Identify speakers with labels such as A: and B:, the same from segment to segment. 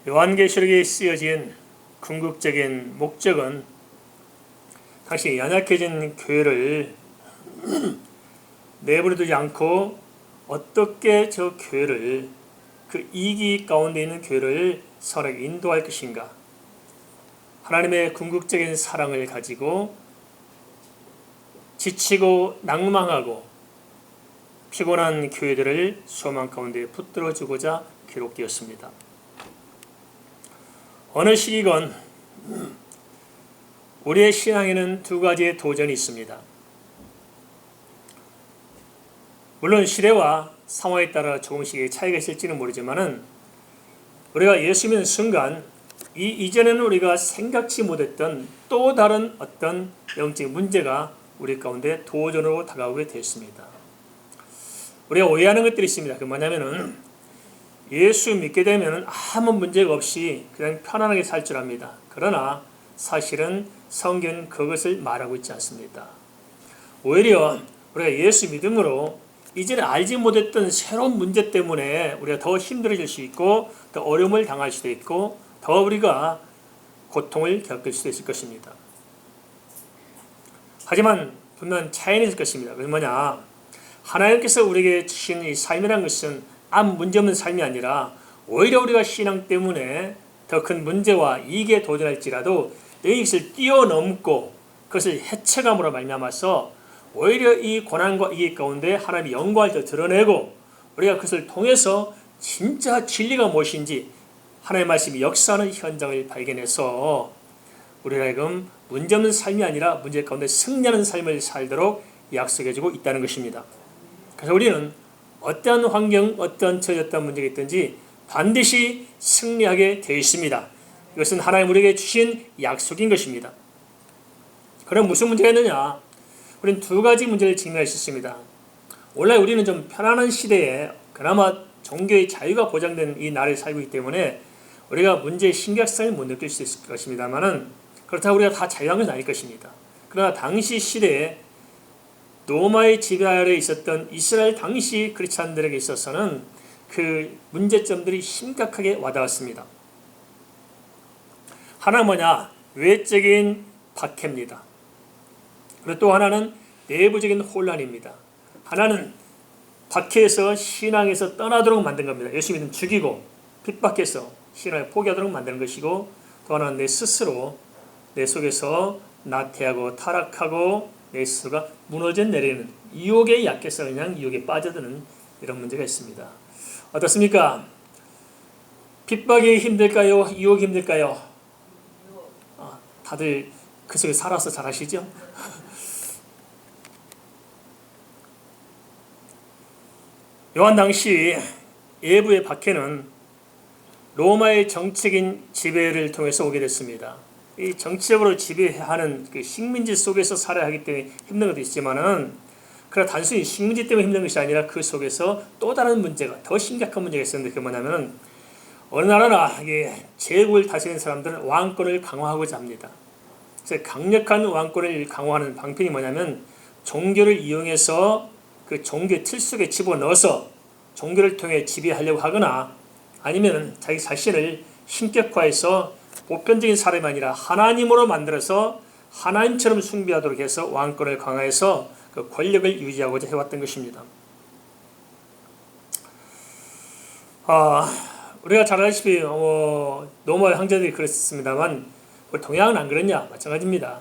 A: 요한계시록에 쓰여진 궁극적인 목적은 당시 연약해진 교회를 내버려두지 않고 어떻게 저 교회를, 그 이기 가운데 있는 교회를 선하게 인도할 것인가, 하나님의 궁극적인 사랑을 가지고 지치고 낭망하고 피곤한 교회들을 소망 가운데 붙들어주고자 기록되었습니다. 어느 시기건 우리의 신앙에는 두 가지의 도전이 있습니다. 물론 시대와 상황에 따라 조금씩의 차이가 있을지는 모르지만은 우리가 예수 믿는 순간 이전에는 우리가 생각지 못했던 또 다른 어떤 영적 문제가 우리 가운데 도전으로 다가오게 되었습니다. 우리가 오해하는 것들이 있습니다. 그 뭐냐면은 예수 믿게 되면 아무 문제가 없이 그냥 편안하게 살 줄 압니다. 그러나 사실은 성경은 그것을 말하고 있지 않습니다. 오히려 우리가 예수 믿음으로 이전에 알지 못했던 새로운 문제 때문에 우리가 더 힘들어질 수 있고 더 어려움을 당할 수도 있고 더 우리가 고통을 겪을 수도 있을 것입니다. 하지만 분명 차이는 있을 것입니다. 그게 뭐냐? 하나님께서 우리에게 주신 이 삶이라는 것은 아무 문제없는 삶이 아니라 오히려 우리가 신앙 때문에 더 큰 문제와 이익에 도전할지라도 이것을 뛰어넘고 그것을 해체감으로 말미암아서 오히려 이 고난과 이익 가운데 하나님의 영광을 더 드러내고 우리가 그것을 통해서 진짜 진리가 무엇인지 하나님의 말씀이 역사하는 현장을 발견해서 우리가 지금 문제없는 삶이 아니라 문제 가운데 승리하는 삶을 살도록 약속해주고 있다는 것입니다. 그래서 우리는 어떠한 환경, 어떠한 처지, 어떠한 문제가 있든지 반드시 승리하게 되어 있습니다. 이것은 하나님 우리에게 주신 약속인 것입니다. 그럼 무슨 문제가 있느냐? 우리는 두 가지 문제를 직면할 수 있습니다. 원래 우리는 좀 편안한 시대에 그나마 종교의 자유가 보장된 이 나라에 살고 있기 때문에 우리가 문제의 심각성을 못 느낄 수 있을 것입니다만은 그렇다고 우리가 다 자유한 것은 아닐 것입니다. 그러나 당시 시대에 로마의 지배 아래 있었던 이스라엘 당시 크리스찬들에게 있어서는 그 문제점들이 심각하게 와닿았습니다. 하나는 뭐냐? 외적인 박해입니다. 그리고 또 하나는 내부적인 혼란입니다. 하나는 박해에서 신앙에서 떠나도록 만든 겁니다. 예수 믿음 죽이고 핍박해서 신앙을 포기하도록 만드는 것이고, 또 하나는 내 스스로 내 속에서 나태하고 타락하고 내 스스로가 무너져 내리는 유혹에 약해서 그냥 유혹에 빠져드는 이런 문제가 있습니다. 어떻습니까? 핍박이 힘들까요? 유혹이 힘들까요? 다들 그 속에 살아서 잘 아시죠? 요한 당시 예부의 박해는 로마의 정치적인 지배를 통해서 오게 됐습니다. 이 정치적으로 지배하는 그 식민지 속에서 살아야 하기 때문에 힘든 것도 있지만은, 그러나 단순히 식민지 때문에 힘든 것이 아니라 그 속에서 또 다른 문제가, 더 심각한 문제가 있었는데, 그게 뭐냐면은 어느 나라나 제국을 다스리는 사람들은 왕권을 강화하고자 합니다. 그래서 강력한 왕권을 강화하는 방편이 뭐냐면 종교를 이용해서 그 종교의 틀 속에 집어넣어서 종교를 통해 지배하려고 하거나, 아니면 자기 자신을 신격화해서 보편적인 사람이 아니라 하나님으로 만들어서 하나님처럼 숭배하도록 해서 왕권을 강화해서 그 권력을 유지하고자 해왔던 것입니다. 우리가 잘 알다시피 로마 황제들이 그랬습니다만 우리 동양은 안 그랬냐? 마찬가지입니다.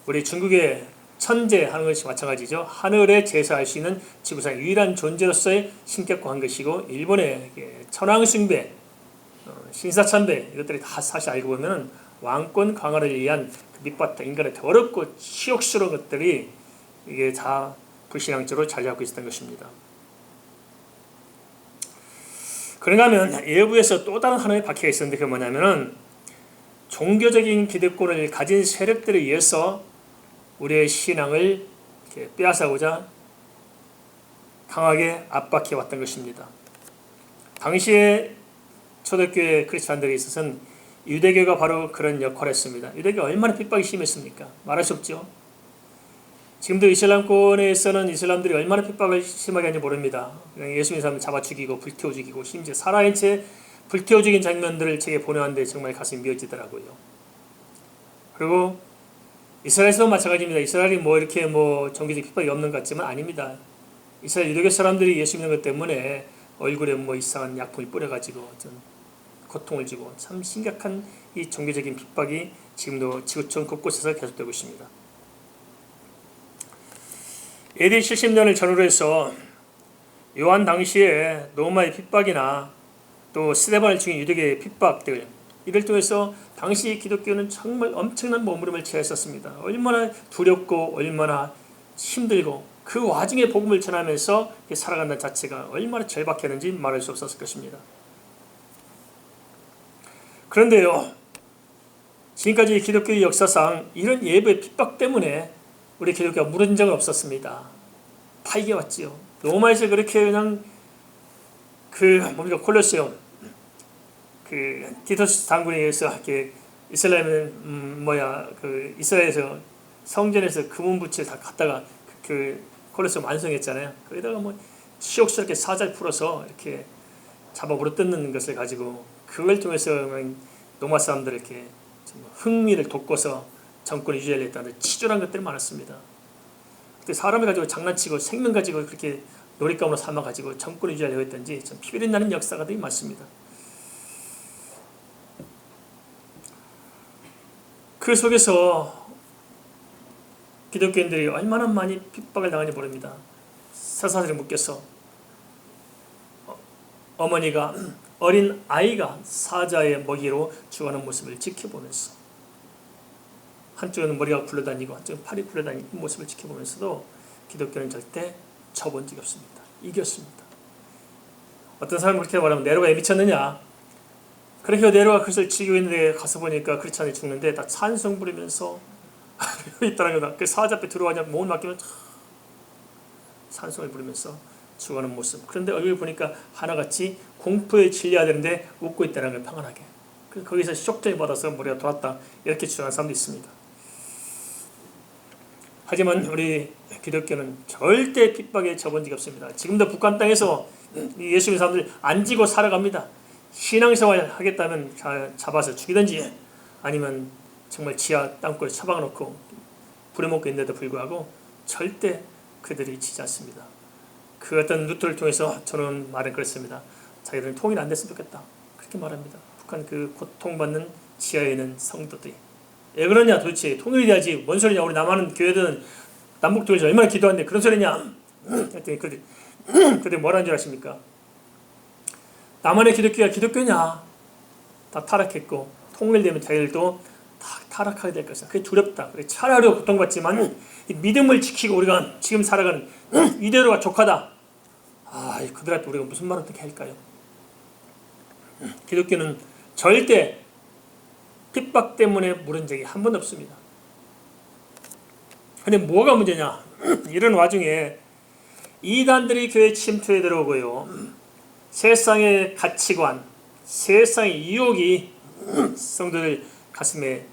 A: 우리 중국의 천재 하는 것이 마찬가지죠. 하늘에 제사할 수 있는 지구상의 유일한 존재로서의 신격화한 것이고, 일본의 천황숭배, 신사참배, 이것들이 다 사실 알고 보면 왕권 강화를 위한 그 밑바탕, 인간의 더럽고 치욕스러운 것들이 이게 다 불신앙적으로 자리 잡고 있었던 것입니다. 그런가 하면 예부에서 또 다른 하나의 박해가 있었는데, 그게 뭐냐면은 종교적인 기득권을 가진 세력들에 의해서 우리의 신앙을 빼앗아오자 강하게 압박해 왔던 것입니다. 당시에 초대교회 크리스찬들에 있어서는 유대교가 바로 그런 역할을 했습니다. 유대교가 얼마나 핍박이 심했습니까? 말할 수 없죠. 지금도 이슬람권에서는 이슬람들이 얼마나 핍박을 심하게 하는지 모릅니다. 예수 믿는 사람 잡아 죽이고 불태워 죽이고 심지어 살아있는 채 불태워 죽인 장면들을 제게 보내왔는데 정말 가슴이 미어지더라고요. 그리고 이스라엘에서도 마찬가지입니다. 이스라엘이 뭐 이렇게 뭐 종교적 핍박이 없는 것 같지만 아닙니다. 이스라엘 유대교 사람들이 예수 믿는 것 때문에 얼굴에 뭐 이상한 약품을 뿌려가지고 고통을 주고 참 심각한 이 종교적인 핍박이 지금도 지구촌 곳곳에서 계속되고 있습니다. AD 70년을 전후로 해서 요한 당시에 로마의 핍박이나 또 스데반을 죽인 유대교의 핍박들, 이를 통해서 당시 기독교는 정말 엄청난 몸부림을 처했었습니다. 얼마나 두렵고 얼마나 힘들고 그 와중에 복음을 전하면서 살아간다는 자체가 얼마나 절박했는지 말할 수 없었을 것입니다. 그런데요, 지금까지 기독교의 역사상 이런 예배의 핍박 때문에 우리 기독교가 무너진 적은 없었습니다. 다 이겨왔지요. 로마에서 그렇게 그냥 콜로세움 티토스 장군에 의해서 이렇게 이스라엘에서 성전에서 금은 부채 다 갖다가 콜로세움 완성했잖아요. 거기다가 뭐 치욕스럽게 사자를 풀어서 이렇게 잡아 물어뜯는 것을 가지고 그걸 통해서 로마 사람들 이렇게 흥미를 돋궈서 정권을 유지하려 했다는 치졸한 것들이 많았습니다. 그때 사람을 가지고 장난치고 생명 가지고 그렇게 놀잇감으로 삼아가지고 정권을 유지하려고 했던지 좀 피비린 나는 역사가 되게 많습니다. 그 속에서 기독교인들이 얼마나 많이 핍박을 당하는지 모릅니다. 사사들이 묶여서 어머니가 어린 아이가 사자의 먹이로 죽어가는 모습을 지켜보면서, 한쪽에는 머리가 굴러다니고 한쪽은 팔이 굴러다니는 모습을 지켜보면서도 기독교는 절대 져본 적이 없습니다. 이겼습니다. 어떤 사람은 그렇게 말하면 네로가 애 미쳤느냐, 그렇게 네로가 그것을 지키고 있는데 가서 보니까 크리스찬이 죽는데 다 찬송 부르면서 있다는 거다. 그 사자 앞에 들어가냐 몸을 맡기면 찬송을 부르면서 죽어가는 모습. 그런데 얼굴 보니까 하나같이 공포에 질려야 되는데 웃고 있다는 걸 평안하게. 거기서 쇼크를 받아서 머리가 돌았다, 이렇게 주장하는 사람도 있습니다. 하지만 우리 기독교는 절대 핍박에 접은 적이 없습니다. 지금도 북한 땅에서 예수 믿는 사람들 안 지고 살아갑니다. 신앙생활 하겠다면 잡아서 죽이든지 아니면 정말 지하 땅굴에 처박아 놓고 부려먹고 있는데도 불구하고 절대 그들이 지지 않습니다. 그 어떤 루트를 통해서 저는 말은 그랬습니다. 자기들은 통일 안 됐으면 좋겠다, 그렇게 말합니다. 북한 그 고통받는 지하에 있는 성도들이 왜 그러냐, 도대체 통일이 돼야지, 뭔 소리냐, 우리 남한은 교회들은 남북통일에서 얼마나 기도하는데 그런 소리냐 했더니 그들이 뭐라는 줄 아십니까? 남한의 기독교가 기독교냐, 다 타락했고 통일되면 자기들도 다 타락하게 될 것이다, 그게 두렵다, 그래 차라리 고통받지만 이 믿음을 지키고 우리가 지금 살아가는 이대로가 족하다. 그들한테 우리가 무슨 말 어떻게 할까요? 기독교는 절대 핍박 때문에 물은 적이 한 번도 없습니다. 그런데 뭐가 문제냐, 이런 와중에 이단들이 교회 침투에 들어오고요, 세상의 가치관, 세상의 유혹이 성도들 가슴에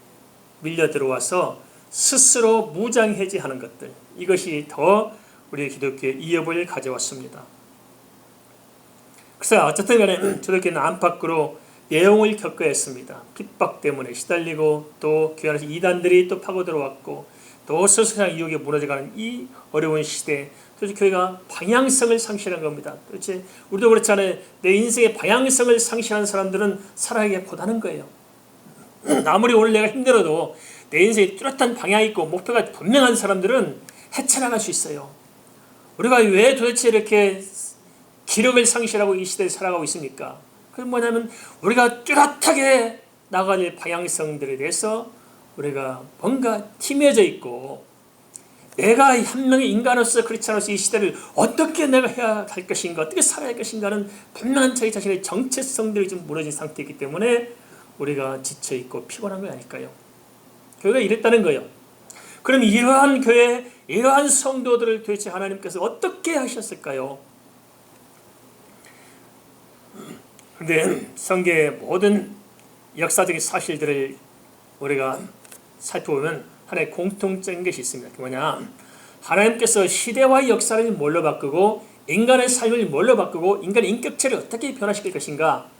A: 밀려 들어와서 스스로 무장해제하는 것들, 이것이 더 우리 기독교의 위협을 가져왔습니다. 그래서 어쨌든 간에 기독교는 안팎으로 내용을 겪어야 했습니다. 핍박 때문에 시달리고 또 교회 안에서 이단들이 또 파고 들어왔고 또 세상 유혹에 무너져가는 이 어려운 시대에 도대체 교회가 방향성을 상실한 겁니다. 도대체 우리도 그렇잖아요. 내 인생의 방향성을 상실한 사람들은 살아가기가 고단한 거예요. 아무리 오늘 내가 힘들어도 내 인생에 뚜렷한 방향이 있고 목표가 분명한 사람들은 헤쳐나갈 수 있어요. 우리가 왜 도대체 이렇게 기력을 상실하고 이 시대에 살아가고 있습니까? 그건 뭐냐면 우리가 뚜렷하게 나갈 방향성들에 대해서 우리가 뭔가 팀해져 있고, 내가 한 명의 인간으로서 크리스찬으로서 이 시대를 어떻게 내가 해야 할 것인가, 어떻게 살아야 할 것인가는 분명한 자기 자신의 정체성들이 좀 무너진 상태이기 때문에 우리가 지쳐있고 피곤한 거 아닐까요? 교회가 이랬다는 거예요. 그럼 이러한 교회, 이러한 성도들을 도대체 하나님께서 어떻게 하셨을까요? 그런데 성경의 모든 역사적인 사실들을 우리가 살펴보면 하나의 공통적인 것이 있습니다. 그게 뭐냐? 하나님께서 시대와 역사를 뭘로 바꾸고 인간의 삶을 뭘로 바꾸고 인간의 인격체를 어떻게 변화시킬 것인가?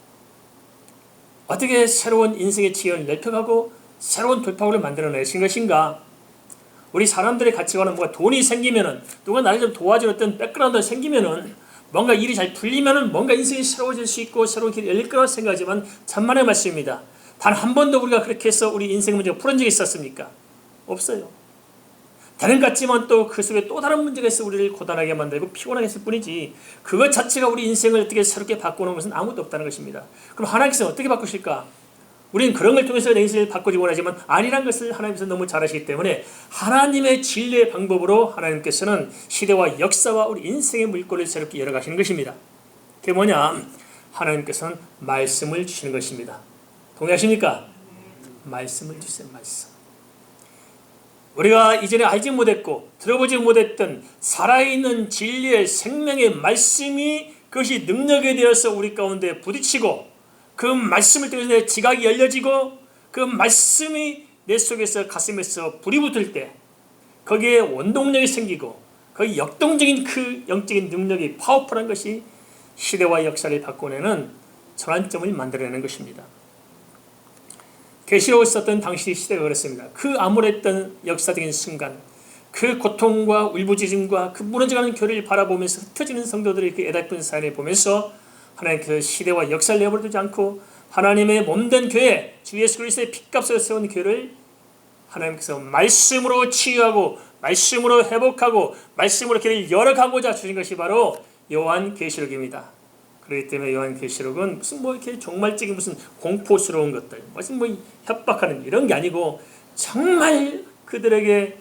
A: 어떻게 새로운 인생의 지형을 넓혀가고 새로운 돌파구를 만들어내신 것인가? 우리 사람들의 가치관은 뭔가 돈이 생기면은, 누가 나를 좀 도와주는 어떤 백그라운드가 생기면은, 뭔가 일이 잘 풀리면은 뭔가 인생이 새로워질 수 있고 새로운 길이 열릴 거라고 생각하지만 천만의 말씀입니다. 단 한 번도 우리가 그렇게 해서 우리 인생 문제가 풀은 적이 있었습니까? 없어요. 다른 것 같지만 또 그 속에 또 다른 문제가 있어 우리를 고단하게 만들고 피곤하게 했을 뿐이지, 그것 자체가 우리 인생을 어떻게 새롭게 바꾸는 것은 아무도 없다는 것입니다. 그럼 하나님께서 어떻게 바꾸실까? 우리는 그런 걸 통해서 내 인생을 바꾸지 원하지만 아니란 것을 하나님께서 너무 잘 아시기 때문에 하나님의 진리의 방법으로 하나님께서는 시대와 역사와 우리 인생의 물꼬를 새롭게 열어가시는 것입니다. 그게 뭐냐? 하나님께서는 말씀을 주시는 것입니다. 동의하십니까? 말씀을 주세요. 말씀. 우리가 이전에 알지 못했고 들어보지 못했던 살아있는 진리의 생명의 말씀이, 그것이 능력에 되어서 우리 가운데 부딪히고 그 말씀을 통해서 내 지각이 열려지고 그 말씀이 내 속에서 가슴에서 불이 붙을 때 거기에 원동력이 생기고 거기 역동적인 그 영적인 능력이 파워풀한 것이 시대와 역사를 바꿔내는 전환점을 만들어내는 것입니다. 계시록을 썼던 당시 시대가 그렇습니다. 그 암울했던 역사적인 순간, 그 고통과 울부짖음과 그 무너져가는 교회를 바라보면서 흩어지는 성도들의 그 애달픈 사연을 보면서 하나님 그 시대와 역사를 내버려두지 않고 하나님의 몸된 교회, 주 예수 그리스도의 핏값으로 세운 교회를 하나님께서 말씀으로 치유하고 말씀으로 회복하고 말씀으로 길을 열어가고자 주신 것이 바로 요한계시록입니다. 그렇기 때문에 요한계시록은 무슨 이렇게 종말적인 무슨 공포스러운 것들, 무슨 협박하는 이런 게 아니고 정말 그들에게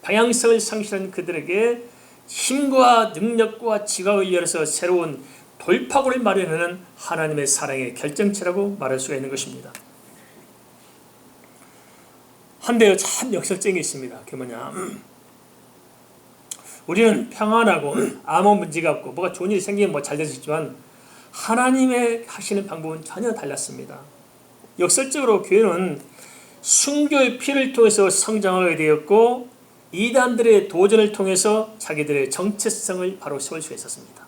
A: 방향성을 상실한 그들에게 힘과 능력과 지각을 열어서 새로운 돌파구를 마련하는 하나님의 사랑의 결정체라고 말할 수가 있는 것입니다. 한데 참 역설적인 게 있습니다. 그게 뭐냐? 우리는 평안하고 아무 문제가 없고 뭐가 좋은 일이 생기면 잘 되겠지만 하나님의 하시는 방법은 전혀 달랐습니다. 역설적으로 교회는 순교의 피를 통해서 성장하게 되었고 이단들의 도전을 통해서 자기들의 정체성을 바로 세울 수 있었습니다.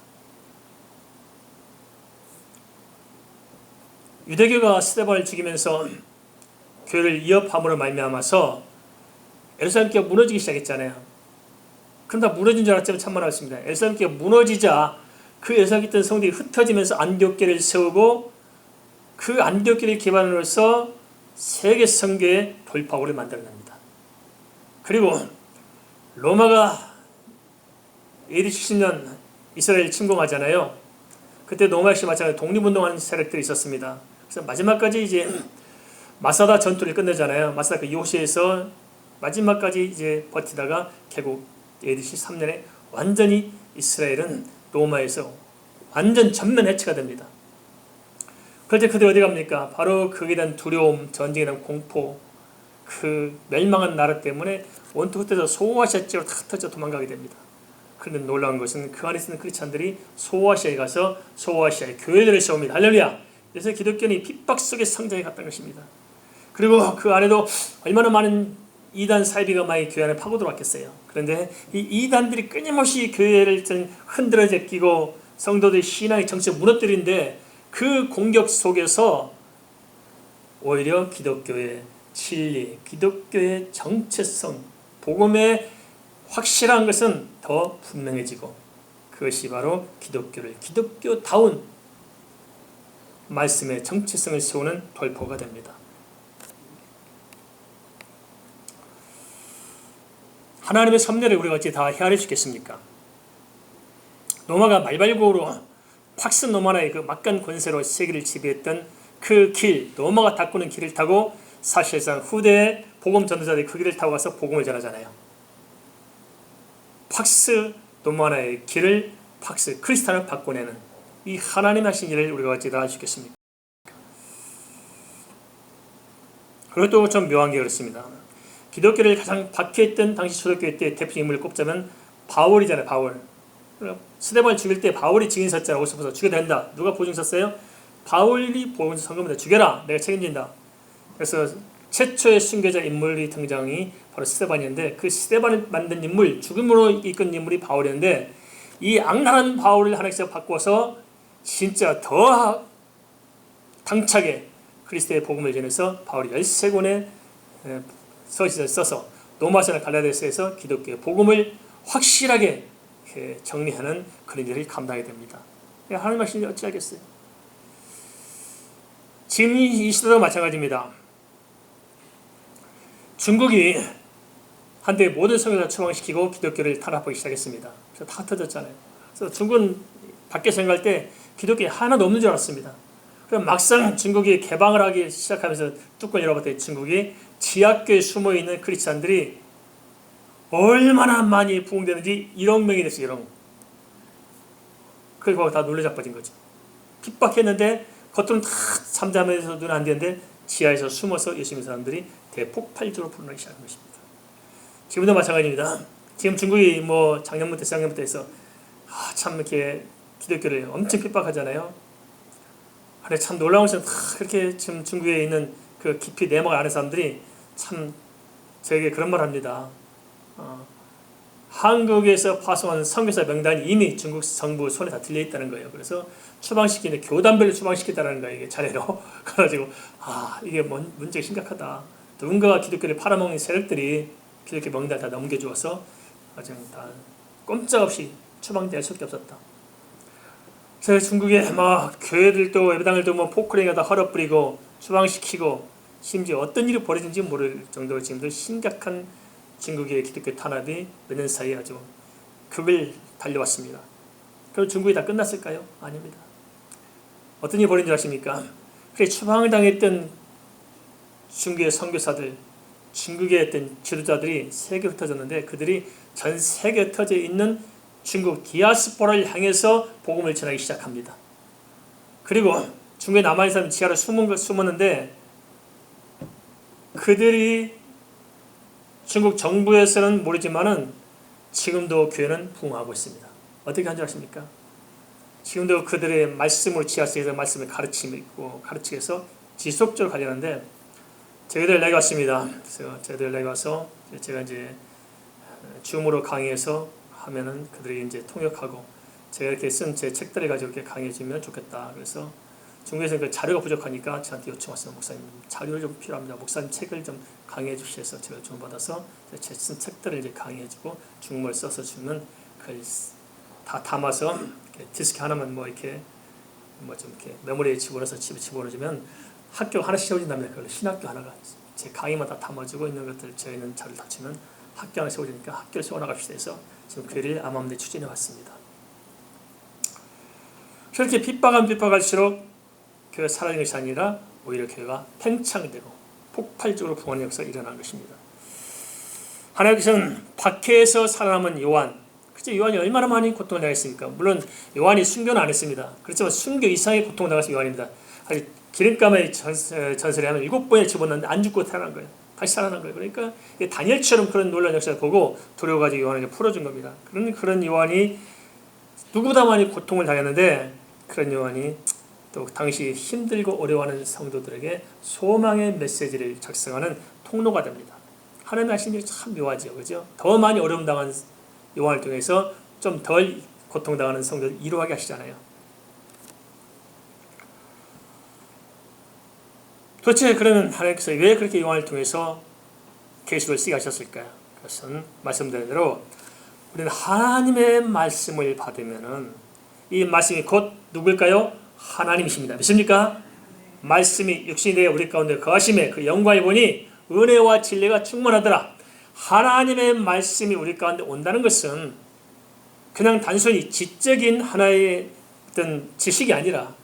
A: 유대교가 스데반을 죽이면서 교회를 위협함으로 말미암아서 예루살렘 교회가 무너지기 시작했잖아요. 그럼 다 무너진 줄 알았지만 참만하겠습니다. 예루살렘 교회가 무너지자 그 예루살렘에 있던 성들이 흩어지면서 안디옥교를 세우고 그 안디옥교를 기반으로 해서 세계 선교의 돌파구를 만들어냅니다. 그리고 로마가 AD 70년 이스라엘 침공하잖아요. 그때 로마 역시 마찬가지로 독립운동하는 세력들이 있었습니다. 그래서 마지막까지 이제 마사다 전투를 끝내잖아요. 마사다 그 요시에서 마지막까지 이제 버티다가 결국 AD 13년에 완전히 이스라엘은 로마에서 완전 전면 해체가 됩니다. 그럴 때 그들이 어디 갑니까? 바로 거기에 대한 두려움, 전쟁에 대한 공포, 그 멸망한 나라 때문에 온통 흩어져 소아시아 쪽으로 다 흩어져 도망가게 됩니다. 그런데 놀라운 것은 그 안에 있는 크리스찬들이 소아시아에 가서 소아시아의 교회들을 세웁니다. 할렐루야! 그래서 기독교는 핍박 속에 성장해 갔다는 것입니다. 그리고 그 안에도 얼마나 많은 이단 사이비가 많이 교회 안에 파고 들어왔겠어요. 그런데 이 이단들이 끊임없이 교회를 흔들어 제끼고 성도들의 신앙의 정체를 무너뜨리는데 그 공격 속에서 오히려 기독교의 진리, 기독교의 정체성, 복음의 확실한 것은 더 분명해지고 그것이 바로 기독교를 기독교다운 말씀의 정체성을 세우는 돌파가 됩니다. 하나님의 섭리를 우리가 어찌 다 헤아릴 수 있겠습니까? 로마가 말발굽으로 팍스 노마나의 그 막간 권세로 세계를 지배했던 그 길, 로마가 닦고는 길을 타고 사실상 후대의 복음 전도자들이 그 길을 타고 가서 복음을 전하잖아요. 팍스 노마나의 길을 팍스 크리스탄을 바꿔내는 이 하나님 하신 일을 우리가 어찌 다 할 수 있겠습니까? 그리고 또 좀 묘한 게 그렇습니다. 기독교를 가장 박해했던 당시 초대교회 때 대표 인물을 꼽자면 바울이잖아요. 바울. 스데반을 죽일 때 바울이 증인 섰잖아요. 오셔서 죽여야 된다. 누가 보증 섰어요? 바울이 보증 선 겁니다. 죽여라. 내가 책임진다. 그래서 최초의 순교자 인물이 등장이 바로 스데반이었는데 그 스데반을 만든 인물, 죽음으로 이끈 인물이 바울이었는데 이 악랄한 바울을 하나님께서 바꿔서 진짜 더 당차게 그리스도의 복음을 전해서 바울이 13권의 서신을 써서 로마서나 갈라디아서에서 기독교의 복음을 확실하게 정리하는 그런 일을 감당하게 됩니다. 하나님 말씀이 어찌하겠어요. 지금 이 시대도 마찬가지입니다. 중국이 한때 모든 성경을 추방시키고 기독교를 탄압하기 시작했습니다. 그래서 다 터졌잖아요. 그래서 중국은 밖에 생각할 때 기독교 하나도 없는 줄 알았습니다. 그럼 막상 중국이 개방을 하기 시작하면서 뚜껑을 열어봤더니 중국이 지하교에 숨어있는 크리스찬들이 얼마나 많이 부흥되는지 1억 명이 됐어요. 1억. 그리고 다 놀래 자빠진 거죠. 핍박했는데 겉으로는 다 잠잠해서 눈 안 되는데 지하에서 숨어서 예수 믿는 사람들이 대폭발적으로 불어나기 시작한 것입니다. 지금도 마찬가지입니다. 지금 중국이 뭐 작년부터 재작년부터 해서 참 이렇게 기독교를 엄청 핍박하잖아요. 근데 참 놀라운 것은 그렇게 지금 중국에 있는 그 깊이 내막을 아는 사람들이 참 저에게 그런 말 합니다. 한국에서 파송한 선교사 명단이 이미 중국 정부 손에 다 들려 있다는 거예요. 그래서 추방시키는 교단별로 추방시켰다는 거예요. 이게 차례로. 그래가지고 이게 문제가 심각하다. 누군가가 기독교를 팔아먹는 세력들이 기독교 명단을 다 넘겨주어서 아주 다 꼼짝없이 추방될 수밖에 없었다. 그래서 중국에 막 교회들도 예배당들도 뭐 포크레인에다 헐어뿌리고 추방시키고 심지어 어떤 일이 벌어진지 모를 정도로 지금도 심각한 중국의 기독교 탄압이 몇 년 사이에 아주 극을 달려왔습니다. 그럼 중국이 다 끝났을까요? 아닙니다. 어떤 일이 벌어진 줄 아십니까? 그래 추방을 당했던 중국의 선교사들, 중국의 어떤 지도자들이 세계에 흩어졌는데 그들이 전 세계에 흩어져 있는 중국 디아스포라를 향해서 복음을 전하기 시작합니다. 그리고 중국에 남아있는 사람 지하로 숨었는데 그들이 중국 정부에서는 모르지만은 지금도 교회는 부흥하고 있습니다. 어떻게 한 줄 아십니까? 지금도 그들의 말씀으로 지하에서 말씀을 가르치고 가르치면서 지속적으로 가려는데 저희들 내가 왔습니다. 그래서 저희들 내가 와서 제가 이제 줌으로 강의해서 하면은 그들이 이제 통역하고 제가 이렇게 쓴 제 책들을 가지고 이렇게 강의해 주면 좋겠다. 그래서 중국에서 그 자료가 부족하니까 저한테 요청왔어요. 목사님 자료 좀 필요합니다. 목사님 책을 좀 강의해 주셔서 제가 좀 받아서 제 쓴 책들을 이제 강의해 주고 중국말 써서 주면 그걸 다 담아서 디스크 하나만 뭐 이렇게 뭐 좀 이렇게 메모리에 집어넣어서 집에 집어넣으면 학교 하나씩 세워진답니다. 그걸 신학교 하나가 제 강의마다 담아주고 있는 것들 저희는 자료를 다 주면 학교 하나 세워지니까 학교를 세워나갑시다 해서 지금 교회를 암암리에 추진해 왔습니다. 그렇게 핍박하면 핍박할수록 교회가 사라진 것이 아니라 오히려 교회가 팽창되고 폭발적으로 부흥하는 역사가 일어난 것입니다. 하나님께서는 박해에서 살아남은 요한, 그렇죠? 요한이 얼마나 많이 고통을 당했습니까? 물론 요한이 순교는 안 했습니다. 그렇지만 순교 이상의 고통을 당했던 요한입니다. 기름감의 전설에 하면 7번에 집어넣는데 안 죽고 태어난 거예요. 다시 살아난 거예요. 그러니까 다니엘처럼 그런 놀라운 역사를 보고 두려워가지고 요한에게 풀어준 겁니다. 그런 요한이 누구보다 많이 고통을 당했는데 그런 요한이 또 당시 힘들고 어려워하는 성도들에게 소망의 메시지를 작성하는 통로가 됩니다. 하나님의 하신 일이 참 묘하죠. 그죠? 더 많이 어려움 당한 요한을 통해서 좀 덜 고통당하는 성도를 이루하게 하시잖아요. 도대체 그러면 하나님께서 왜 그렇게 요한을 통해서 계시록을 쓰게 하셨을까요? 그것은 말씀드린 대로 우리는 하나님의 말씀을 받으면은 이 말씀이 곧 누굴까요? 하나님이십니다. 믿습니까? 말씀이 육신이 되어 우리 가운데 거하심에 그 영광을 보니 은혜와 진리가 충만하더라. 하나님의 말씀이 우리 가운데 온다는 것은 그냥 단순히 지적인 하나의 어떤 지식이 아니라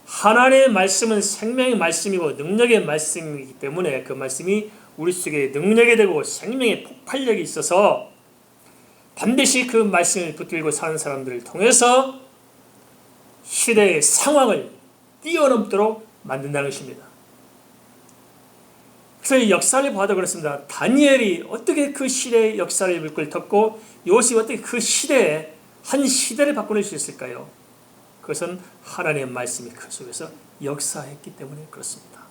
A: 하나님의 말씀은 생명의 말씀이고 능력의 말씀이기 때문에 그 말씀이 우리 속에 능력이 되고 생명의 폭발력이 있어서 반드시 그 말씀을 붙들고 사는 사람들을 통해서 시대의 상황을 뛰어넘도록 만든다는 것입니다. 그래서 이 역사를 봐도 그렇습니다. 다니엘이 어떻게 그 시대의 역사를 물꼬를 텄고 요셉이 어떻게 그 시대에 한 시대를 바꿔낼 수 있을까요? 그것은 하나님의 말씀이 그 속에서 역사했기 때문에 그렇습니다.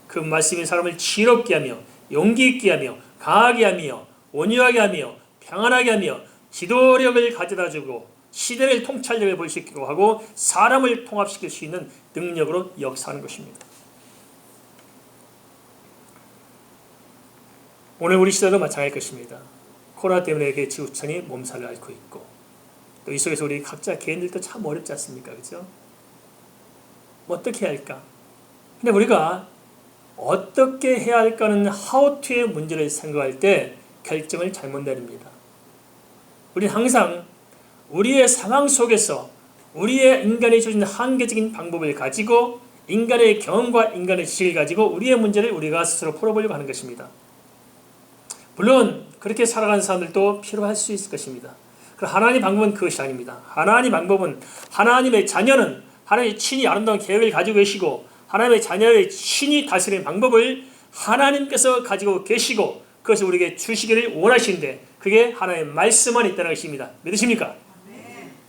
A: 그 말씀이 사람을 지혜롭게 하며 용기 있게 하며 강하게 하며 온유하게 하며 평안하게 하며 지도력을 가져다주고 시대를 통찰력을 보이시키고 하고 사람을 통합시킬 수 있는 능력으로 역사하는 것입니다. 오늘 우리 시대도 마찬가지일 것입니다. 코로나 때문에 지구촌이 몸살을 앓고 있고 또 이 속에서 우리 각자 개인들도 참 어렵지 않습니까? 그죠? 어떻게 해야 할까? 근데 우리가 어떻게 해야 할까는 how to의 문제를 생각할 때 결정을 잘못 내립니다. 우리는 항상 우리의 상황 속에서 우리의 인간이 주어진 한계적인 방법을 가지고 인간의 경험과 인간의 지식을 가지고 우리의 문제를 우리가 스스로 풀어보려고 하는 것입니다. 물론 그렇게 살아가는 사람들도 필요할 수 있을 것입니다. 그러나 하나님의 방법은 그것이 아닙니다. 하나님의 방법은 하나님의 자녀는 하나님의 친히 아름다운 계획을 가지고 계시고 하나님의 자녀의 친히 다스리는 방법을 하나님께서 가지고 계시고 그것을 우리에게 주시기를 원하시는데 그게 하나님의 말씀만 있다는 것입니다. 믿으십니까?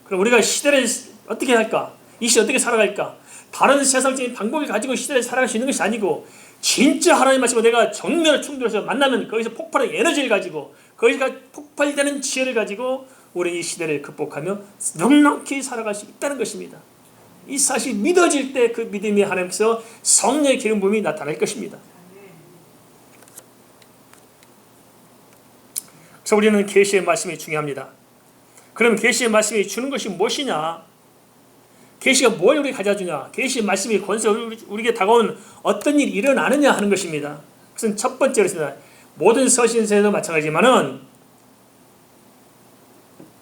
A: 그럼 우리가 시대를 어떻게 할까? 이 시대 어떻게 살아갈까? 다른 세상적인 방법을 가지고 시대를 살아갈 수 있는 것이 아니고 진짜 하나님 말씀과 내가 정면을 충돌해서 만나면 거기서 폭발하는 에너지를 가지고 거기서 폭발되는 지혜를 가지고 우리 이 시대를 극복하며 넉넉히 살아갈 수 있다는 것입니다. 이 사실이 믿어질 때 그 믿음이 하나님께서 성령의 기름 부음이 나타날 것입니다. 그래서 우리는 계시의 말씀이 중요합니다. 그러면 계시의 말씀이 주는 것이 무엇이냐? 계시가 뭘 우리에게 가져주냐? 계시의 말씀이 권세 우리에게 다가온 어떤 일이 일어나느냐 하는 것입니다. 그것은 첫 번째로 있습니다. 모든 서신서에도 마찬가지지만은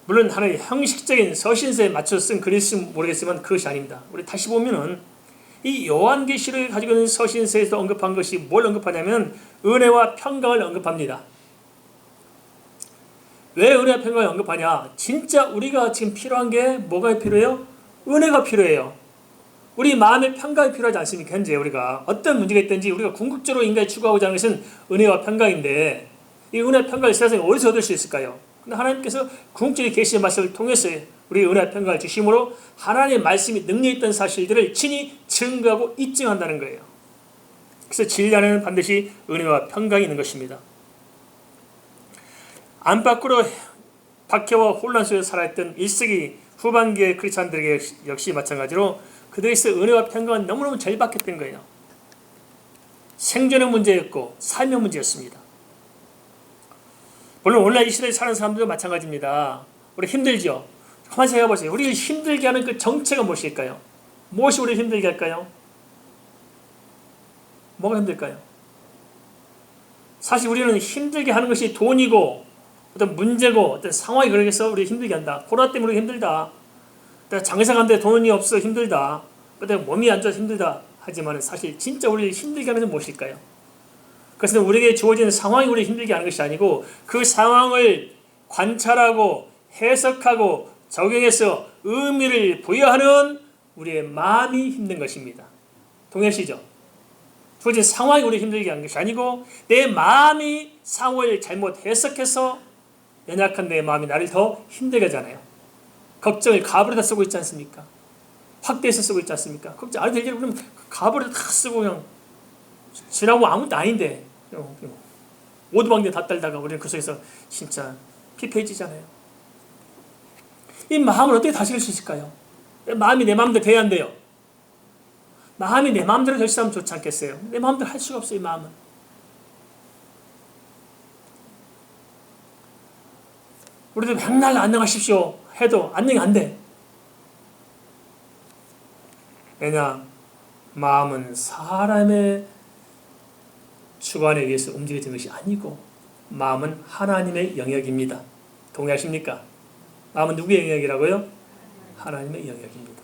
A: 물론 하나의 형식적인 서신서에 맞춰서 쓴 글일지 모르겠지만 그것이 아닙니다. 우리 다시 보면은 이 요한계시를 가지고 있는 서신서에서 언급한 것이 뭘 언급하냐면 은혜와 평강을 언급합니다. 왜 은혜와 평강을 언급하냐? 진짜 우리가 지금 필요한 게 뭐가 필요해요? 은혜가 필요해요. 우리 마음의 평강이 필요하지 않습니까? 현재 우리가 어떤 문제가 있든지 우리가 궁극적으로 인간이 추구하고자 하는 것은 은혜와 평강인데 이 은혜와 평강을 세상에 어디서 얻을 수 있을까요? 근데 하나님께서 궁극적인 계시의 말씀을 통해서 우리 은혜와 평강을 주심으로 하나님의 말씀이 능력 있던 사실들을 친히 증거하고 입증한다는 거예요. 그래서 진리 안에는 반드시 은혜와 평강이 있는 것입니다. 안팎으로 박해와 혼란 속에서 살아있던 1세기 후반기의 크리스찬들에게 역시 마찬가지로 그들에게서 은혜와 평강은 너무너무 절박했던 거예요. 생존의 문제였고 삶의 문제였습니다. 물론 오늘날 이 시대에 사는 사람들도 마찬가지입니다. 우리 힘들죠? 가만히 생각해보세요. 우리를 힘들게 하는 그 정체가 무엇일까요? 무엇이 우리를 힘들게 할까요? 뭐가 힘들까요? 사실 우리는 힘들게 하는 것이 돈이고 어떤 문제고 어떤 상황이 그러겠어 우리 힘들게 한다. 코로나 때문에 우리 힘들다. 장사 가는데 돈이 없어 힘들다. 몸이 안 좋아서 힘들다. 하지만 사실 진짜 우리를 힘들게 하는 것은 무엇일까요? 그것은 우리에게 주어진 상황이 우리를 힘들게 하는 것이 아니고 그 상황을 관찰하고 해석하고 적용해서 의미를 부여하는 우리의 마음이 힘든 것입니다. 동의하시죠? 주어진 상황이 우리를 힘들게 하는 것이 아니고 내 마음이 상황을 잘못 해석해서 연약한 내 마음이 나를 더 힘들게 하잖아요. 걱정을 갑으로 다 쓰고 있지 않습니까? 확대해서 쓰고 있지 않습니까? 걱정 안 되게 그러면 갑으로 다 쓰고 그냥 지나고 아무것도 아닌데 오두방대 다 떨다가 우리는 그 속에서 진짜 피폐해지잖아요. 이 마음을 어떻게 다스릴 수 있을까요? 마음이 내 마음대로 돼야 한대요. 마음이 내 마음대로 될 수 있으면 좋지 않겠어요? 내 마음대로 할 수가 없어요. 이 마음은. 우리도 맨날 안녕하십시오 해도 안녕이 안 돼. 왜냐? 마음은 사람의 주관에 의해서 움직여지는 것이 아니고 마음은 하나님의 영역입니다. 동의하십니까? 마음은 누구의 영역이라고요? 하나님의 영역입니다.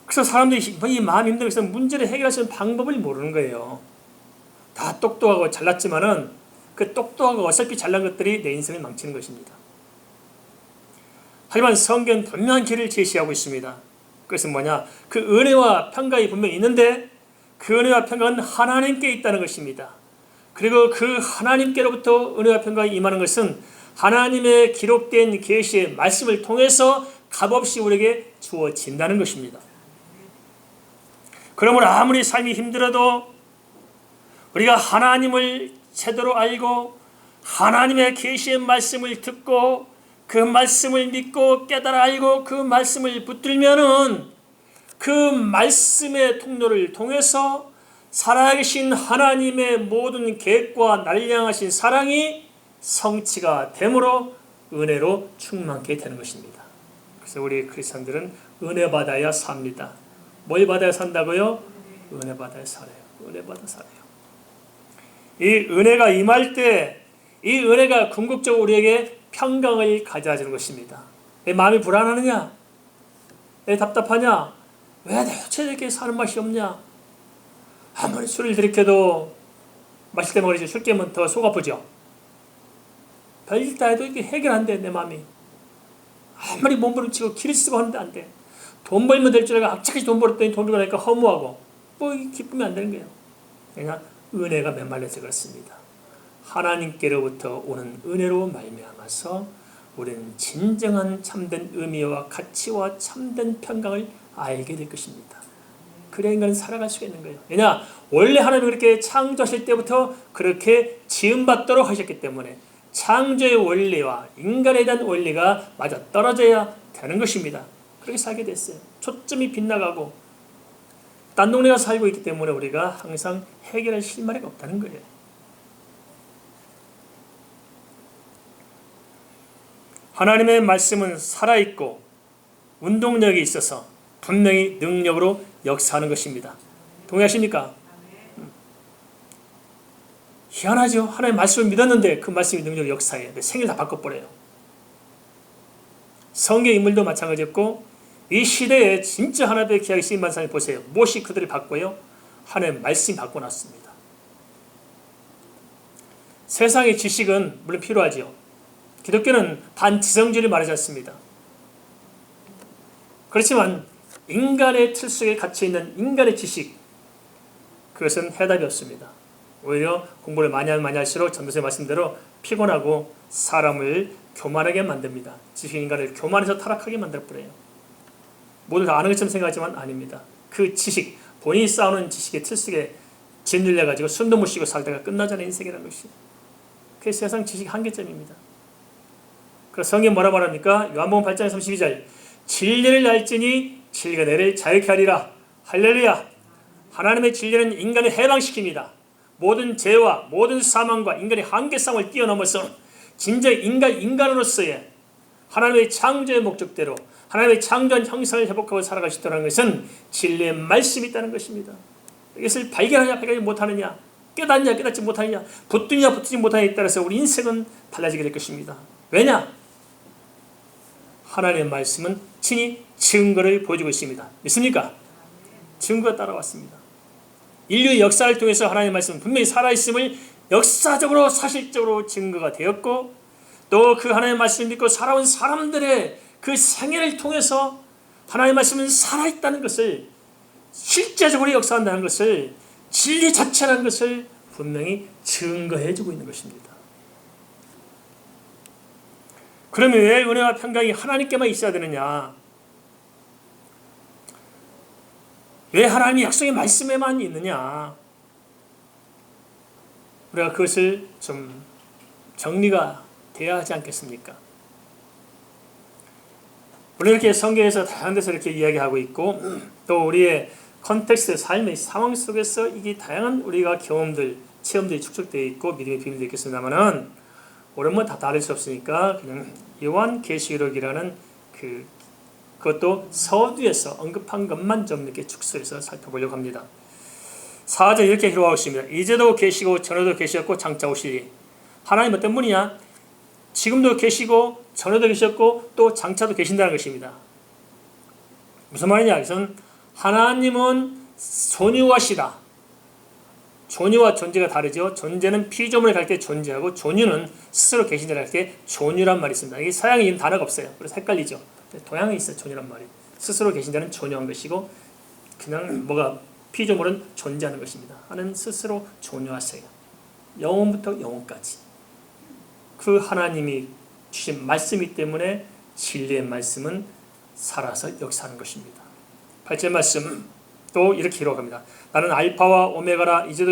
A: 그래서 사람들이 이 마음이 힘든 것은 문제를 해결할 수 있는 방법을 모르는 거예요. 다 똑똑하고 잘났지만은 그 똑똑하고 어설피 잘난 것들이 내 인생을 망치는 것입니다. 하지만 성경은 분명한 길을 제시하고 있습니다. 그것은 뭐냐? 그 은혜와 평강이 분명히 있는데 그 은혜와 평강은 하나님께 있다는 것입니다. 그리고 그 하나님께로부터 은혜와 평강이 임하는 것은 하나님의 기록된 계시의 말씀을 통해서 값없이 우리에게 주어진다는 것입니다. 그러므로 아무리 삶이 힘들어도 우리가 하나님을 제대로 알고 하나님의 계시의 말씀을 듣고 그 말씀을 믿고 깨달아 알고 그 말씀을 붙들면은 그 말씀의 통로를 통해서 살아계신 하나님의 모든 계획과 나를 향하신 사랑이 성취가 되므로 은혜로 충만케 되는 것입니다. 그래서 우리 크리스천들은 은혜 받아야 삽니다. 뭘 받아야 산다고요? 은혜 받아야 살아요. 은혜 받아 살아요. 이 은혜가 임할 때 이 은혜가 궁극적으로 우리에게 평강을 가져다주는 것입니다. 내 마음이 불안하느냐? 내 답답하냐? 왜 대체 이렇게 사는 맛이 없냐? 아무리 술을 들이켜도 마실 때 먹으지 술 깨면 더 속 아프죠. 별일 다 해도 이게 해결 안 돼, 내 마음이. 아무리 몸부림치고 기를 쓰고 하는데 안 돼. 돈 벌면 될 줄 알고 악착같이 돈 벌었더니 돈 벌고 나니까 허무하고 뭐 기쁨이 안 되는 거예요. 그러니까 은혜가 메말라서 그렇습니다. 하나님께로부터 오는 은혜로 말미암아서 우리는 진정한 참된 의미와 가치와 참된 평강을 알게 될 것입니다. 그래야 인간은 살아갈 수가 있는 거예요. 왜냐? 원래 하나님이 그렇게 창조하실 때부터 그렇게 지음받도록 하셨기 때문에 창조의 원리와 인간에 대한 원리가 맞아떨어져야 되는 것입니다. 그렇게 살게 됐어요. 초점이 빗나가고 딴 동네가 살고 있기 때문에 우리가 항상 해결할 실마리가 없다는 거예요. 하나님의 말씀은 살아있고 운동력이 있어서 분명히 능력으로 역사하는 것입니다. 동의하십니까? 희한하죠. 하나님의 말씀을 믿었는데 그 말씀이 능력으로 역사해요. 생일 다 바꿔버려요. 성경 인물도 마찬가지였고 이 시대에 진짜 하나님의 기약이 쓰임받은 사람을 보세요. 무엇이 그들을 바꿔요? 하나님의 말씀이 바꿔놨습니다. 세상의 지식은 물론 필요하죠. 기독교는 반지성주의를 말하지 않습니다. 그렇지만 인간의 틀 속에 갇혀있는 인간의 지식, 그것은 해답이 없습니다. 오히려 공부를 많이 하면 많이 할수록 전도서의 말씀대로 피곤하고 사람을 교만하게 만듭니다. 지식인 인간을 교만해서 타락하게 만들어버려요. 모두 다 아는 것처럼 생각하지만 아닙니다. 그 지식, 본인이 쌓아놓은 지식의 틀 속에 짓눌려가지고 숨도 못 쉬고 살다가 끝나잖아요. 인생이라는 것이. 그게 세상 지식 한계점입니다. 그래서 성경 뭐라 말합니까? 요한복음 8장 32절 진리를 알지니 진리가 너를 자유케 하리라. 할렐루야. 하나님의 진리는 인간을 해방시킵니다. 모든 죄와 모든 사망과 인간의 한계성을 뛰어넘어서 진짜 인간으로서의 하나님의 창조의 목적대로 하나님의 창조한 형상을 회복하고 살아갈 수 있다는 것은 진리의 말씀이 있다는 것입니다. 이것을 발견하냐 발견하지 못하느냐, 깨닫냐 깨닫지 못하느냐, 붙드냐 붙지 못하느냐에 따라서 우리 인생은 달라지게 될 것입니다. 왜냐? 하나님의 말씀은 친히 증거를 보여주고 있습니다. 믿습니까? 증거가 따라왔습니다. 인류의 역사를 통해서 하나님의 말씀은 분명히 살아있음을 역사적으로 사실적으로 증거가 되었고 또 그 하나님의 말씀을 믿고 살아온 사람들의 그 생애를 통해서 하나님의 말씀은 살아있다는 것을 실제적으로 역사한다는 것을 진리 자체라는 것을 분명히 증거해주고 있는 것입니다. 그러면 왜 은혜와 평강이 하나님께만 있어야 되느냐? 왜 하나님의 약속의 말씀에만 있느냐? 우리가 그것을 좀 정리가 돼야 하지 않겠습니까? 물론 이렇게 성경에서 다양한 데서 이렇게 이야기하고 있고 또 우리의 컨텍스트, 삶의 상황 속에서 이게 다양한 우리가 경험들, 체험들이 축적되어 있고 믿음의 비밀도 있겠습니다만은 오랜만에 다 다를 수 없으니까 그냥 요한계시록이라는 그것도 서두에서 언급한 것만 좀 이렇게 축소해서 살펴보려고 합니다. 4절 이렇게 기록하고 있습니다. 이제도 계시고 전에도 계셨고 장차 오시리. 하나님 어떤 분이냐? 지금도 계시고 전에도 계셨고 또 장차도 계신다는 것입니다. 무슨 말이냐? 그것은 하나님은 존유하시다. 존유와 존재가 다르죠. 존재는 피조물을 갈 때 존재하고 존유는 스스로 계신 자를 할 때 존유란 말이 있습니다. 이게 서양에 있는 단어가 없어요. 그래서 헷갈리죠. 동양에 있어요. 존유란 말이. 스스로 계신 자는 존유한 것이고 그냥 피조물은 존재하는 것입니다. 하나님 스스로 존유하세요. 영원부터 영원까지. 그 하나님이 주신 말씀이기 때문에 진리의 말씀은 살아서 역사하는 것입니다. 8절 말씀 또 이렇게 기록합니다. 나는 알파와 오메가라. 이제도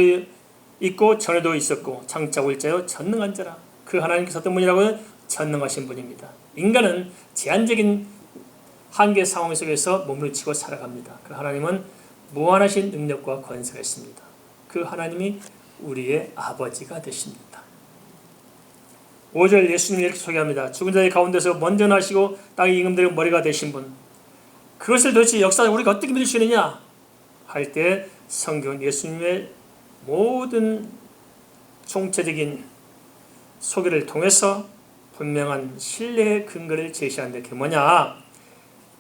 A: 있고 전에도 있었고 장차 올 자요 전능한 자라. 그 하나님께서 어떤 분이라고요? 전능하신 분입니다. 인간은 제한적인 한계 상황 속에서 몸을 치고 살아갑니다. 그 하나님은 무한하신 능력과 권세가 있습니다. 그 하나님이 우리의 아버지가 되십니다. 5절 예수님이 이렇게 소개합니다. 죽은 자의 가운데서 먼저 나시고 땅의 임금들의 머리가 되신 분. 그것을 도대체 역사를 우리가 어떻게 믿을 수 있느냐 할 때 성경은 예수님의 모든 총체적인 소개를 통해서 분명한 신뢰의 근거를 제시하는데 그게 뭐냐?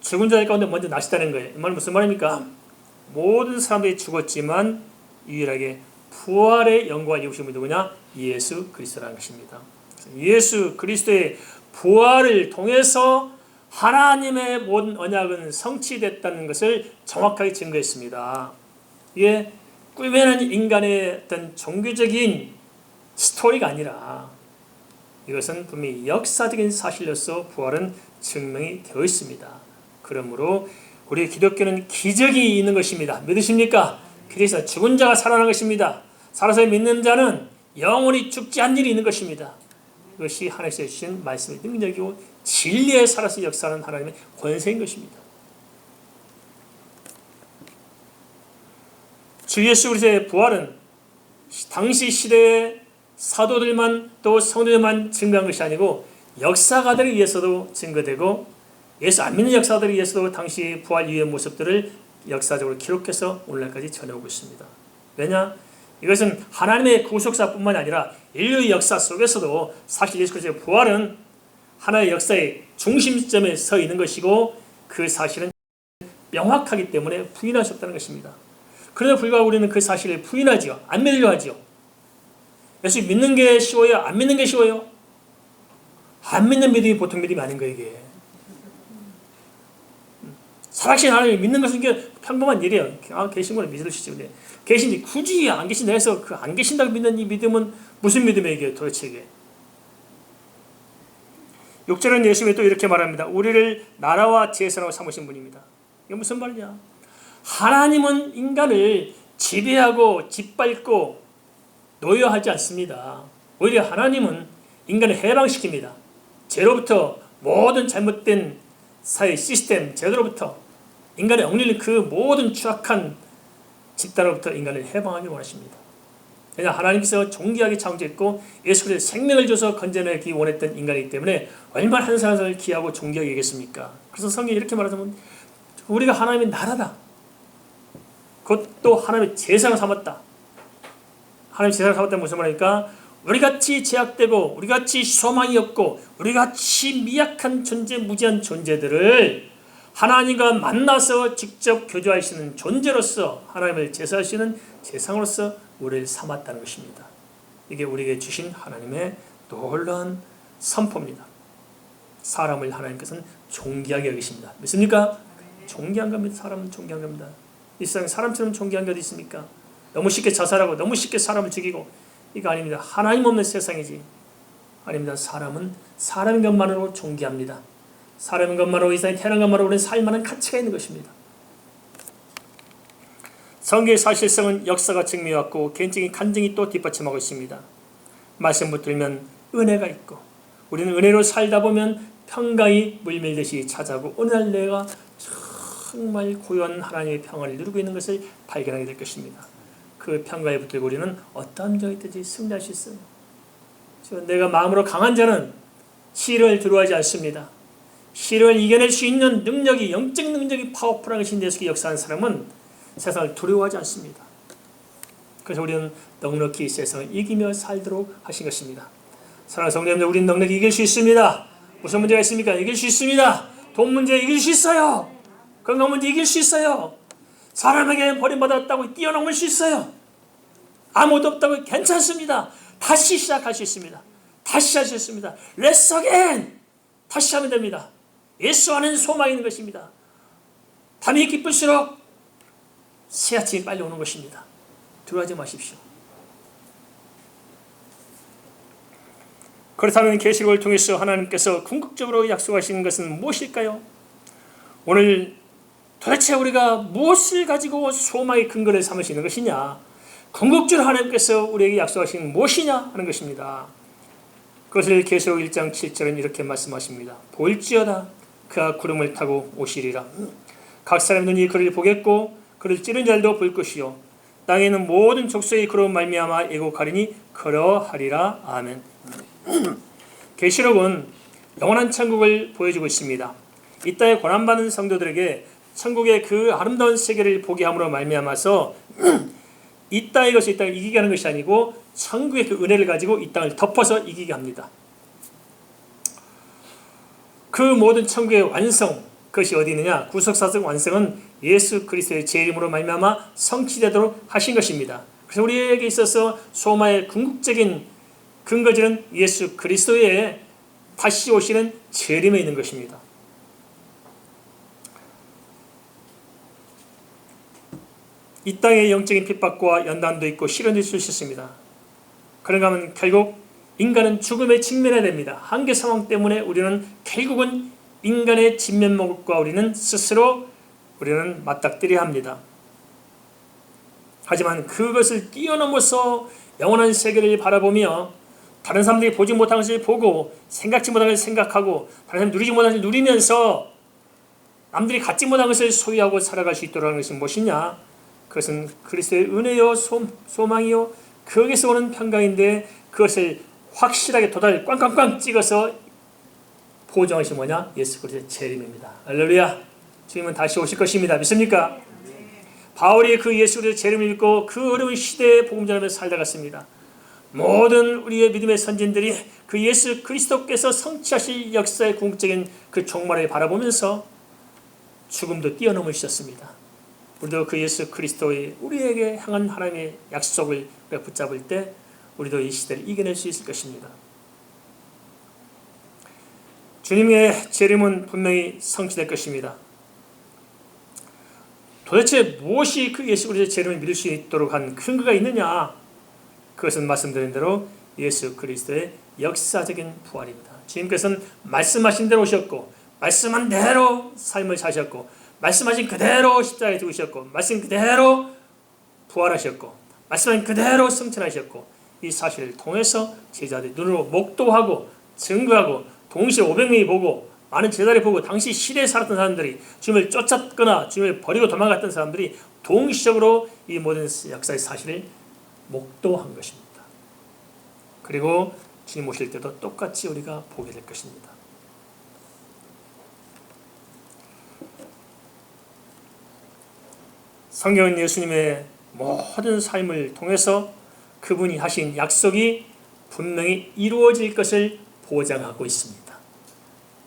A: 죽은 자의 가운데 먼저 나시다는 거예요. 이 말은 무슨 말입니까? 모든 사람들이 죽었지만 유일하게 부활의 영광을 입으신 분이 누구냐? 예수 그리스도라는 것입니다. 예수 그리스도의 부활을 통해서 하나님의 모든 언약은 성취됐다는 것을 정확하게 증거했습니다. 이게 꾸며낸 인간의 어떤 종교적인 스토리가 아니라 이것은 분명히 역사적인 사실로서 부활은 증명이 되어 있습니다. 그러므로 우리 기독교는 기적이 있는 것입니다. 믿으십니까? 그래서 죽은 자가 살아난 것입니다. 살아서 믿는 자는 영원히 죽지 않는 일이 있는 것입니다. 이것이 하나님께서 주신 말씀의 능력이고 진리에 살아서 역사하는 하나님의 권세인 것입니다. 주 예수 그리스도의 부활은 당시 시대의 사도들만 또 성도들만 증거한 것이 아니고 역사가들에 의해서도 증거되고 예수 안 믿는 역사들에 의해서도 당시 부활 이후의 모습들을 역사적으로 기록해서 오늘날까지 전해오고 있습니다. 왜냐? 이것은 하나님의 구속사뿐만 아니라 인류의 역사 속에서도 사실 예수 그리스도의 부활은 하나의 역사의 중심점에 서 있는 것이고 그 사실은 명확하기 때문에 부인할 수 없다는 것입니다. 그럼에도 불구하고 우리는 그 사실을 부인하지요. 안 믿으려 하지요. 예수 믿는 게 쉬워요? 안 믿는 게 쉬워요? 안 믿는 믿음이 보통 믿음이 아닌 거예요. 이게. 살아계신 하나님을 믿는 것은 이게 평범한 일이에요. 계신 거는 믿을 수 있지. 계신지 굳이 안 계신다 해서 그 안 계신다고 믿는 이 믿음은 무슨 믿음이에요? 이게 도대체 이게. 6절은 예수님이 또 이렇게 말합니다. 우리를 나라와 제사라고 삼으신 분입니다. 이게 무슨 말이냐? 하나님은 인간을 지배하고 짓밟고 노여하지 않습니다. 오히려 하나님은 인간을 해방시킵니다. 죄로부터 모든 잘못된 사회 시스템 제도로부터 인간의 억눌린 그 모든 추악한 집단으로부터 인간을 해방하기 원하십니다. 왜냐 하나님께서 존귀하게 창조했고 예수 그리스도의 생명을 줘서 건져내기 원했던 인간이기 때문에 얼마나 한 사람을 귀하고 존귀하게 여겼습니까? 그래서 성경이 이렇게 말하자면 우리가 하나님의 나라다. 그것도 하나님의 제사로 삼았다. 하나님의 제사로 삼았다는 무슨 말입니까? 우리같이 제약되고 우리같이 소망이 없고 우리같이 미약한 존재, 무지한 존재들을 하나님과 만나서 직접 교제하시는 존재로서 하나님을 제사하시는 제상으로서 우리를 삼았다는 것입니다. 이게 우리에게 주신 하나님의 놀라운 선포입니다. 사람을 하나님께서는 존귀하게 여기십니다. 믿습니까? 존귀한 겁니다. 사람은 존귀한 겁니다. 이 세상에 사람처럼 존귀한 게 어디 있습니까? 너무 쉽게 자살하고 너무 쉽게 사람을 죽이고 이거 아닙니다. 하나님 없는 세상이지. 아닙니다. 사람은 사람인 것만으로 존귀합니다. 사람인 것만으로 이 세상에 태어난 것만으로 우리는 살만한 가치가 있는 것입니다. 성경의 사실성은 역사가 증명해왔고 개인적인 간증이 또 뒷받침하고 있습니다. 말씀 붙들면 은혜가 있고 우리는 은혜로 살다 보면 평강이 물밀듯이 찾아오고 어느 날 내가 정말 고요한 하나님의 평안을 누리고 있는 것을 발견하게 될 것입니다. 그 평강에 붙들고 우리는 어떠한 점이 있든지 승리할 수 있어요. 내가 마음으로 강한 자는 시련을 두려워하지 않습니다. 시련을 이겨낼 수 있는 능력이 영적 능력이 파워풀한 것인 예수께 역사하는 사람은 세상을 두려워하지 않습니다. 그래서 우리는 넉넉히 세상을 이기며 살도록 하신 것입니다. 사랑하는 성도님들, 우리는 넉넉히 이길 수 있습니다. 무슨 문제가 있습니까? 이길 수 있습니다. 돈 문제 이길 수 있어요. 건강 문제 이길 수 있어요. 사람에게 버림받았다고 뛰어넘을 수 있어요. 아무것도 없다고 괜찮습니다. 다시 시작할 수 있습니다. 다시 할 수 있습니다. Let's again. 다시 하면 됩니다. 예수 안에는 소망이 있는 것입니다. 밤이 깊을수록 새 아침이 빨리 오는 것입니다. 두려워하지 마십시오. 그렇다면 계시록을 통해서 하나님께서 궁극적으로 약속하시는 것은 무엇일까요? 오늘 도대체 우리가 무엇을 가지고 소망의 근거를 삼으시는 것이냐? 궁극적으로 하나님께서 우리에게 약속하시는 무엇이냐 하는 것입니다. 그것을 계시록 1장 7절은 이렇게 말씀하십니다. 볼지어다 그가 구름을 타고 오시리라. 각 사람의 눈이 그를 보겠고 그를 찌른 자들도 볼 것이요 땅에 있는 모든 족속이 그로 말미암아 애곡하리니 그러하리라. 아멘. 계시록은 영원한 천국을 보여주고 있습니다. 이 땅에 고난받는 성도들에게 천국의 그 아름다운 세계를 보게 함으로 말미암아서 이 땅의 것이 이 땅을 이기게 하는 것이 아니고 천국의 그 은혜를 가지고 이 땅을 덮어서 이기게 합니다. 그 모든 천국의 완성, 그것이 어디 있느냐? 구속사적 완성은 예수 그리스도의 제 이름으로 말미암아 성취되도록 하신 것입니다. 그래서 우리에게 있어서 소망의 궁극적인 근거지는 예수 그리스도의 다시 오시는 재림에 있는 것입니다. 이 땅의 영적인 핍박과 연단도 있고 시련도 있을 수 있습니다. 그런가 하면 결국 인간은 죽음에 직면해야 됩니다. 한계 상황 때문에 우리는 결국은 인간의 진면목과 우리는 맞닥뜨려야 합니다. 하지만 그것을 뛰어넘어서 영원한 세계를 바라보며 다른 사람들이 보지 못한 것을 보고 생각지 못한 것을 생각하고 다른 사람이 누리지 못한 것을 누리면서 남들이 갖지 못한 것을 소유하고 살아갈 수 있도록 하는 것이 무엇이냐? 그것은 그리스도의 은혜요 소망이요 거기서 오는 평강인데 그것을 확실하게 도달 꽝꽝꽝 찍어서 보장하신 뭐냐? 예수 그리스도의 재림입니다. 할렐루야. 주님은 다시 오실 것입니다. 믿습니까? 바울이 그 예수 그리스도의 재림을 믿고 그 어려운 시대에 복음 전하며 살다갔습니다. 모든 우리의 믿음의 선진들이 그 예수 그리스도께서 성취하실 역사의 궁극적인 그 종말을 바라보면서 죽음도 뛰어넘으셨습니다. 우리도 그 예수 그리스도의 우리에게 향한 하나님의 약속을 붙잡을 때 우리도 이 시대를 이겨낼 수 있을 것입니다. 주님의 재림은 분명히 성취될 것입니다. 도대체 무엇이 그 예수 그리스도의 재림을 믿을 수 있도록 한 근거가 있느냐? 그것은 말씀드린 대로 예수 그리스도의 역사적인 부활입니다. 주님께서는 말씀하신 대로 오셨고 말씀한 대로 삶을 사셨고 말씀하신 그대로 십자가에 죽으셨고 말씀 그대로 부활하셨고 말씀한 그대로 승천하셨고 이 사실을 통해서 제자들이 눈으로 목도하고 증거하고 동시에 500명이 보고 많은 제자들이 보고 당시 시대에 살았던 사람들이 주님을 쫓았거나 주님을 버리고 도망갔던 사람들이 동시적으로 이 모든 역사의 사실을 목도한 것입니다. 그리고 주님 오실 때도 똑같이 우리가 보게 될 것입니다. 성경은 예수님의 모든 삶을 통해서 그분이 하신 약속이 분명히 이루어질 것을 보장하고 있습니다.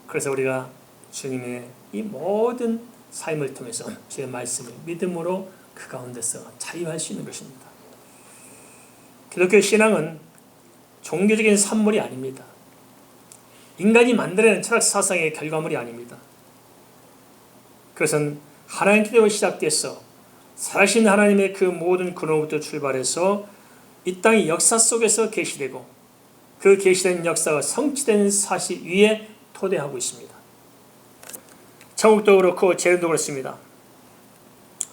A: 그래서 우리가 주님의 이 모든 삶을 통해서 주의 말씀을 믿음으로 그 가운데서 자유할 수 있는 것입니다. 기독교 신앙은 종교적인 산물이 아닙니다. 인간이 만들어낸 철학 사상의 결과물이 아닙니다. 그것은 하나님께로 시작돼서 살아계신 하나님의 그 모든 근원부터 출발해서 이 땅의 역사 속에서 계시되고 그 계시된 역사가 성취된 사실 위에 토대하고 있습니다. 천국도 그렇고 재림도 그렇습니다.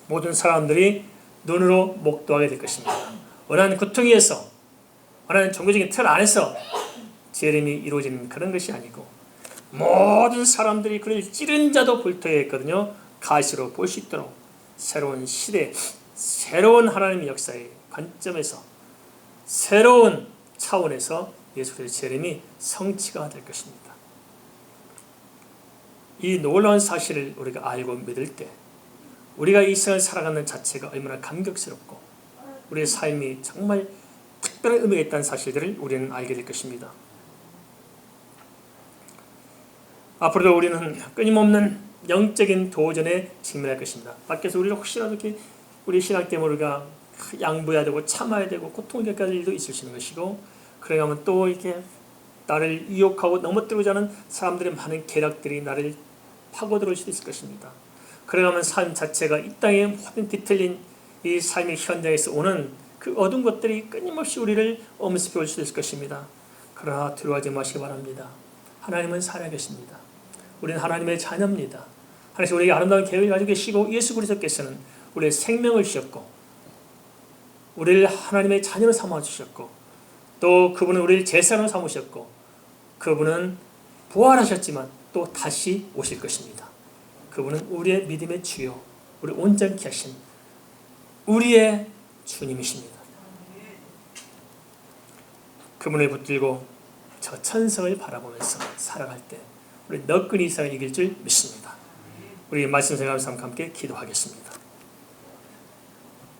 A: 모든 사람들이 눈으로 목도하게 될 것입니다. 원하는 구덩이에서 원하는 종교적인 틀 안에서 재림이 이루어지는 그런 것이 아니고 모든 사람들이 그를 찌른 자도 불토해 있거든요. 가시로 볼 수 있도록 새로운 시대, 새로운 하나님의 역사의 관점에서 새로운 차원에서 예수 그리스도의 재림이 성취가 될 것입니다. 이 놀라운 사실을 우리가 알고 믿을 때 우리가 이 생을 살아가는 자체가 얼마나 감격스럽고 우리의 삶이 정말 특별한 의미가 있다는 사실들을 우리는 알게 될 것입니다. 앞으로도 우리는 끊임없는 영적인 도전에 직면할 것입니다. 밖에서 우리가 혹시라도 이렇게 우리 신앙 때문에 우리가 양보해야 되고 참아야 되고 고통을 겪을 일도 있을 수 있는 것이고 그러다 보면 또 이렇게 나를 유혹하고 넘어뜨리고자 하는 사람들의 많은 계략들이 나를 파고들을 수도 있을 것입니다. 그러다 보면 삶 자체가 이 땅의 모든 뒤틀린 이 삶의 현장에서 오는 그 어두운 것들이 끊임없이 우리를 엄습해 올 수도 있을 것입니다. 그러나 두려워하지 마시기 바랍니다. 하나님은 살아계십니다. 우리는 하나님의 자녀입니다. 하나님께서 우리에게 아름다운 계획을 가지고 계시고 예수 그리스도께서는 우리의 생명을 주셨고 우리를 하나님의 자녀로 삼아주셨고 또 그분은 우리를 제사로 삼으셨고 그분은 부활하셨지만 또 다시 오실 것입니다. 그분은 우리의 믿음의 주요 우리 온전케 하신 우리의 주님이십니다. 그분을 붙들고 저 천성을 바라보면서 살아갈 때 우리 너끈히 이상을 이길 줄 믿습니다. 우리 말씀 생각하면서 함께 기도하겠습니다.